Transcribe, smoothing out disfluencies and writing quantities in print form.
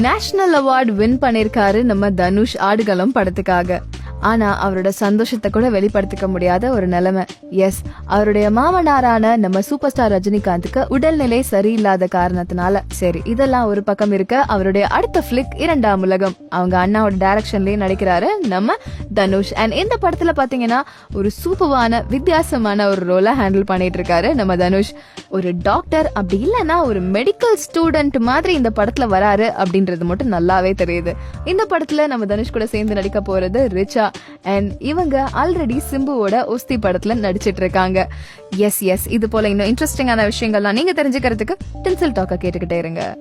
National award win பண்ணிருக்காரு நம்ம தனுஷ் ஆடுகளம் படத்துக்காக. ஆனா அவரோட சந்தோஷத்தை கூட வெளிப்படுத்திக்க முடியாத ஒரு நிலைமை. எஸ், அவருடைய மாமனாரான நம்ம சூப்பர் ஸ்டார் ரஜினிகாந்துக்கு உடல்நிலை சரியில்லாத காரணத்தினால. சரி, இதெல்லாம் ஒரு பக்கம் இருக்க, அவருடைய அடுத்த பிளிக் இரண்டாம் உலகம். அவங்க அண்ணாவோட டைரக்ஷன்லயே நடிக்கிறாரு நம்ம தனுஷ். அண்ட் இந்த படத்துல பாத்தீங்கன்னா ஒரு சூப்பரான வித்தியாசமான ஒரு ரோலை ஹேண்டில் பண்ணிட்டு இருக்காரு நம்ம தனுஷ். ஒரு டாக்டர் அப்படி இல்லைன்னா ஒரு மெடிக்கல் ஸ்டூடெண்ட் மாதிரி இந்த படத்துல வராரு அப்படின்றது மட்டும் நல்லாவே தெரியுது. இந்த படத்துல நம்ம தனுஷ் கூட சேர்ந்து நடிக்க போறது ரிச்சா. அண்ட் இவங்க ஆல்ரெடி சிம்புவோட ஒஸ்தி படத்துல நடிச்சிட்டு இருக்காங்க. எஸ், இது போல இன்னும் இன்ட்ரெஸ்டிங்கான விஷயங்கள்லாம் நீங்க தெரிஞ்சுக்கிறதுக்கு டின்சல் டாக்க கேட்டுக்கிட்டே இருங்க.